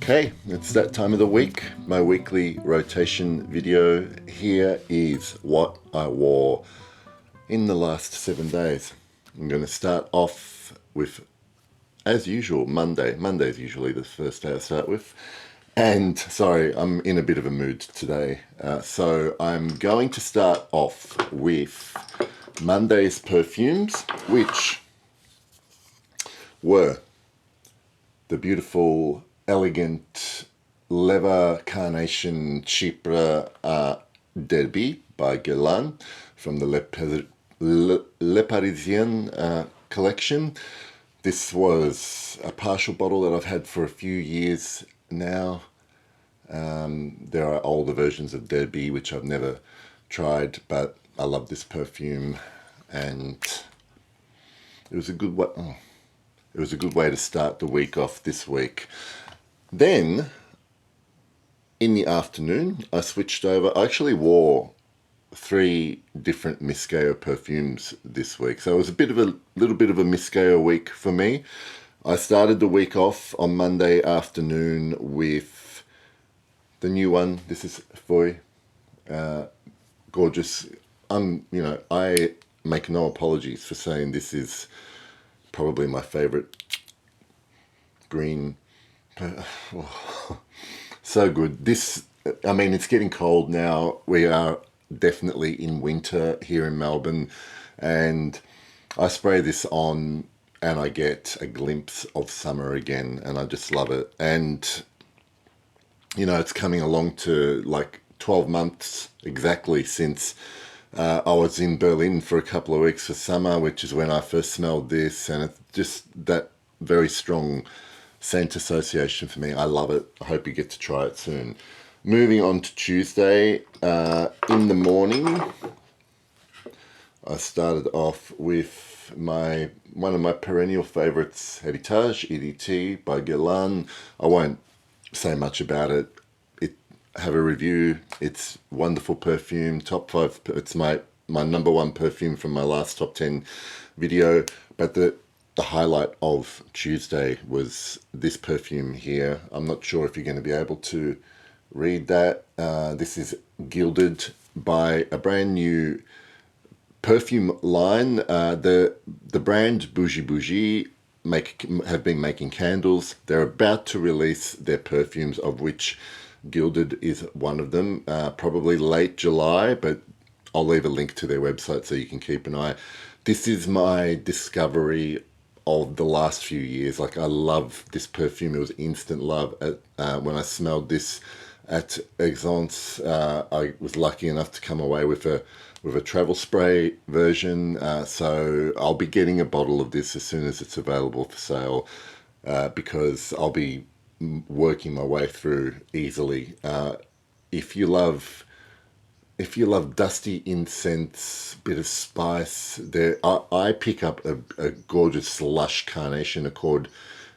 Okay, it's that time of the week. My weekly rotation video. Here is what I wore in the last 7 days. I'm going to start off with, as usual, Monday. Monday's usually the first day I start with. And sorry, I'm in a bit of a mood today. So I'm going to start off with Monday's perfumes, which were the beautiful, elegant leather carnation chypre Derby by Guerlain from the Le Parisien collection. This was a partial bottle that I've had for a few years now. There are older versions of Derby which I've never tried, but I love this perfume, and it was a good way. It was a good way to start the week off this week. Then, in the afternoon, I switched over. I actually wore 3 different Miskeo perfumes this week. So it was a little bit of a Miskeo week for me. I started the week off on Monday afternoon with the new one. This is Foy. Gorgeous. I make no apologies for saying this is probably my favorite green. So good. This, I mean, it's getting cold now. We are definitely in winter here in Melbourne, and I spray this on and I get a glimpse of summer again, and I just love it. And it's coming along to like 12 months exactly since I was in Berlin for a couple of weeks for summer, which is when I first smelled this, and it's just that very strong scent association for me. I love it. I hope you get to try it soon. Moving on to Tuesday, in the morning, I started off with one of my perennial favorites, Heritage EDT by Guerlain. I won't say much about it. Have a review. It's wonderful perfume. Top 5. It's my number 1 perfume from my last top 10 video. But the highlight of Tuesday was this perfume here. I'm not sure if you're going to be able to read that. This is Gilded by a brand new perfume line. The brand Boujee Bougies have been making candles. They're about to release their perfumes, of which Gilded is one of them, probably late July, but I'll leave a link to their website so you can keep an eye. This is my discovery of the last few years. Like, I love this perfume. It was instant love. When I smelled this at Exance, I was lucky enough to come away with a travel spray version. So I'll be getting a bottle of this as soon as it's available for sale, because I'll be working my way through easily. If you love dusty incense, bit of spice, I pick up a gorgeous lush carnation accord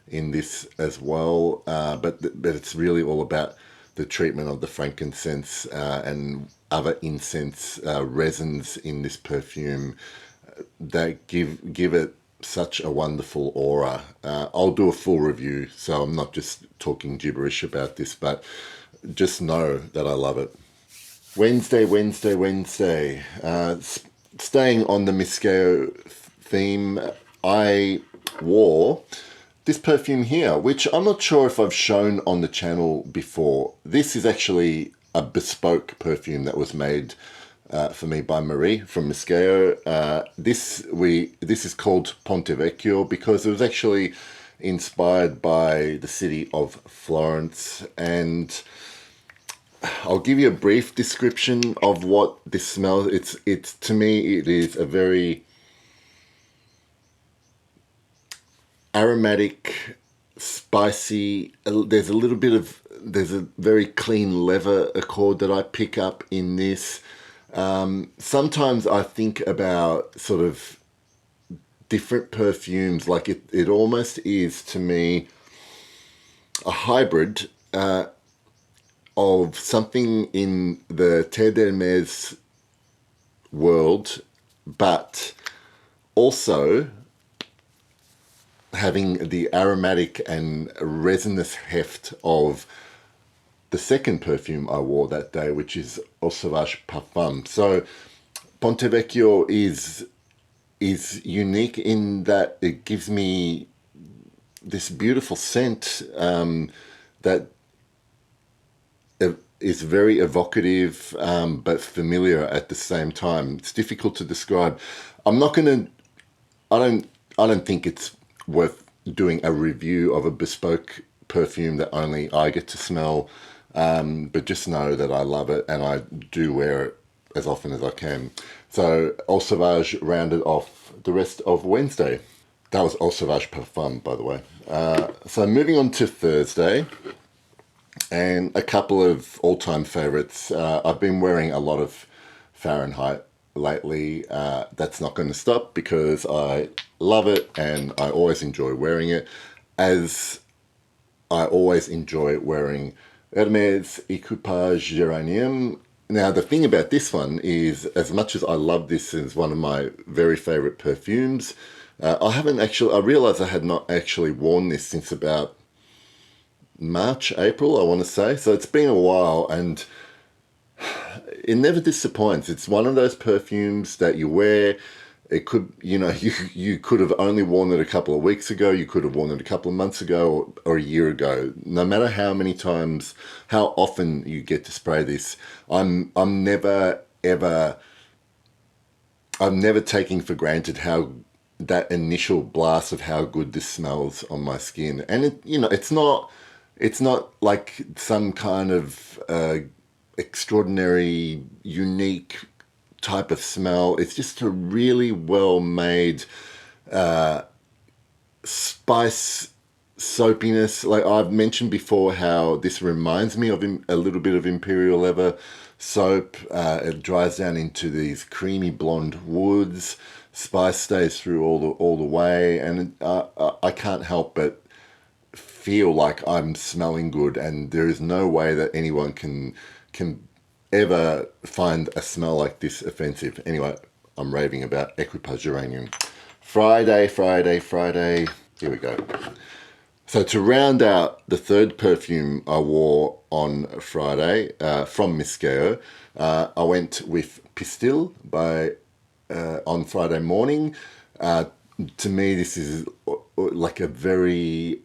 in this as well. But it's really all about the treatment of the frankincense and other incense resins in this perfume that give it such a wonderful aura. I'll do a full review, so I'm not just talking gibberish about this, but just know that I love it. Wednesday. Staying on the Miskeo theme, I wore this perfume here, which I'm not sure if I've shown on the channel before. This is actually a bespoke perfume that was made for me by Marie from Miskeo. This is called Ponte Vecchio because it was actually inspired by the city of Florence, and I'll give you a brief description of what this smells. It's to me, it is a very aromatic, spicy. There's a very clean leather accord that I pick up in this. Sometimes I think about sort of different perfumes, like it almost is to me a hybrid of something in the Terre d'Hermès world, but also having the aromatic and resinous heft of the second perfume I wore that day, which is Eau Sauvage Parfum. So Ponte Vecchio is unique in that it gives me this beautiful scent that is very evocative but familiar at the same time. It's difficult to describe. I'm not going to. I don't. I don't think it's worth doing a review of a bespoke perfume that only I get to smell. But just know that I love it and I do wear it as often as I can. So Eau Sauvage rounded off the rest of Wednesday. That was Eau Sauvage Parfum, by the way. So moving on to Thursday, and a couple of all-time favorites. I've been wearing a lot of Fahrenheit lately. That's not going to stop because I love it and I always enjoy wearing it, as I always enjoy wearing Hermes Equipage Geranium. Now, the thing about this one is, as much as I love this as one of my very favorite perfumes, I haven't actually, I realized I had not actually worn this since about March, April, I want to say. So it's been a while and it never disappoints. It's one of those perfumes that you wear. It could, you could have only worn it a couple of weeks ago. You could have worn it a couple of months ago or a year ago. No matter how many times, how often you get to spray this, I'm never ever, I'm never taking for granted how that initial blast of how good this smells on my skin. And it's not like some kind of extraordinary, unique type of smell. It's just a really well made spice soapiness. Like I've mentioned before, how this reminds me of a little bit of Imperial Leather soap. It dries down into these creamy blonde woods. Spice stays through all the way, and I can't help but feel like I'm smelling good, and there is no way that anyone can ever find a smell like this offensive. Anyway, I'm raving about Equipage Geranium. Friday. Here we go. So to round out the third perfume I wore on Friday from Miskeo, I went with Pistil by on Friday morning. To me, this is like a very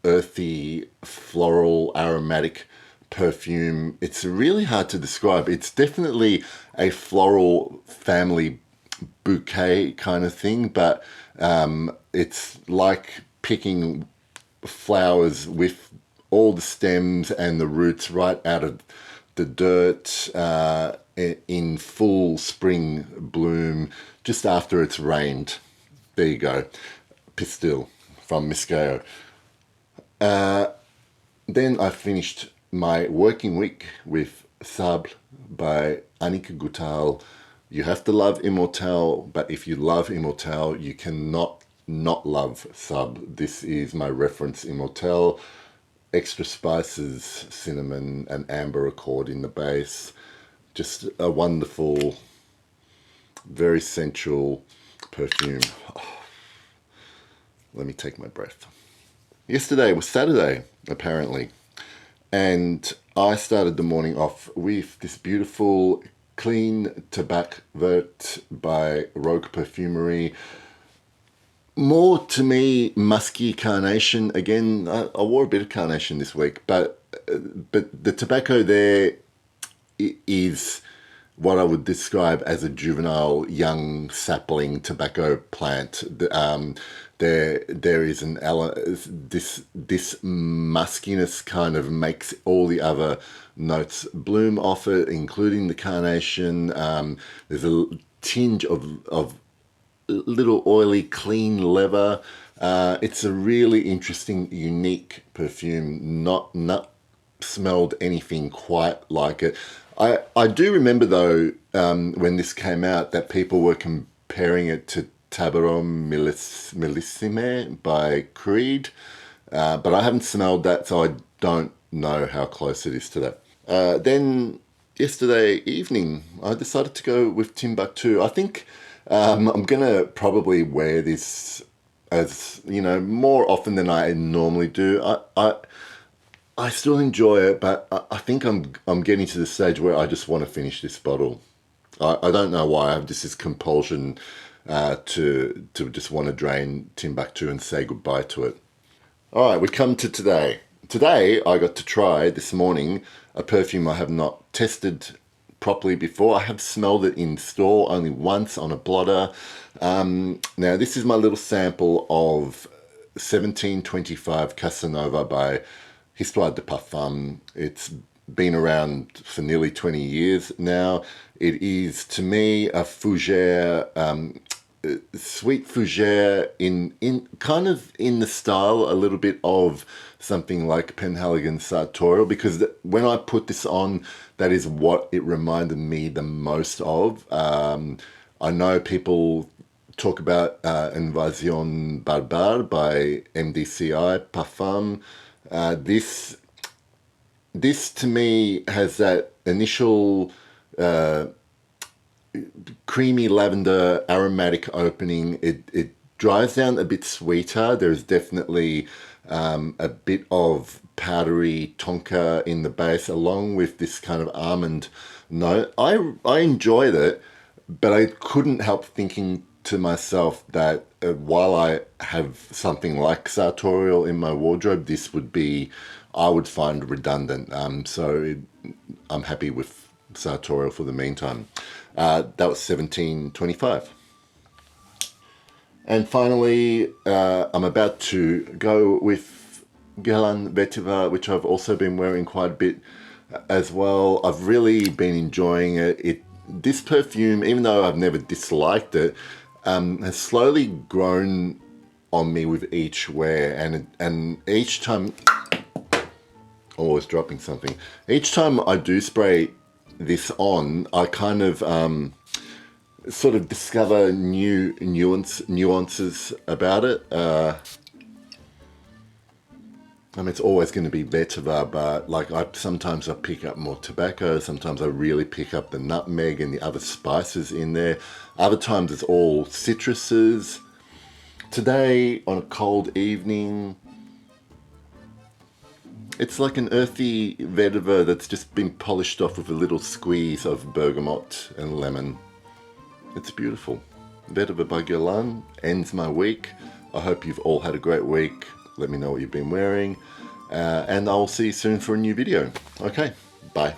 earthy, floral, aromatic perfume. It's really hard to describe. It's definitely a floral family bouquet kind of thing, but it's like picking flowers with all the stems and the roots right out of the dirt in full spring bloom just after it's rained. There you go. Pistil from Miskeo. Then I finished my working week with Sable by Annick Goutal. You have to love Immortelle, but if you love Immortelle, you cannot not love Sable. This is my reference Immortelle. Extra spices, cinnamon and amber accord in the base. Just a wonderful, very sensual perfume. Oh, let me take my breath. Yesterday was Saturday, apparently, and I started the morning off with this beautiful Clean Tabac Vert by Rogue Perfumery. More to me, musky carnation. Again, I wore a bit of carnation this week, but the tobacco there is what I would describe as a juvenile young sapling tobacco plant. There is this muskiness kind of makes all the other notes bloom off it, including the carnation. There's a tinge of little oily, clean leather. It's a really interesting, unique perfume. Not smelled anything quite like it. I do remember though when this came out that people were comparing it to Tabaron Millissime by Creed, but I haven't smelled that, so I don't know how close it is to that. Then yesterday evening, I decided to go with Timbuktu. I think I'm gonna probably wear this as you know, more often than I normally do. I still enjoy it, but I think I'm getting to the stage where I just want to finish this bottle. I don't know why I have this compulsion to just want to drain Timbuktu and say goodbye to it. All right, we come to today. Today I got to try this morning a perfume I have not tested properly before. I have smelled it in store only once on a blotter. Now this is my little sample of 1725 Casanova by Histoires de Parfums. It's been around for nearly 20 years now. It is, to me, a fougere, sweet fougere in kind of in the style a little bit of something like Penhaligon Sartorial, because when I put this on, that is what it reminded me the most of. I know people talk about Invasion Barbare by MDCI Parfum. This to me has that initial creamy lavender aromatic opening. It dries down a bit sweeter. There's definitely a bit of powdery tonka in the base, along with this kind of almond note. I enjoyed it, but I couldn't help thinking to myself that while I have something like Sartorial in my wardrobe, this would be, I would find redundant. I'm happy with Sartorial for the meantime. That was 1725. And finally, I'm about to go with Guerlain Vetiver, which I've also been wearing quite a bit as well. I've really been enjoying it. This perfume, even though I've never disliked it, has slowly grown on me with each wear, and each time, always dropping something. Each time I do spray this on, I kind of sort of discover new nuances about it. I mean, it's always going to be vetiver, but like sometimes I pick up more tobacco, sometimes I really pick up the nutmeg and the other spices in there. Other times it's all citruses. Today, on a cold evening, it's like an earthy vetiver that's just been polished off with a little squeeze of bergamot and lemon. It's beautiful. Vetiver by Guerlain ends my week. I hope you've all had a great week. Let me know what you've been wearing. And I'll see you soon for a new video. Okay, bye.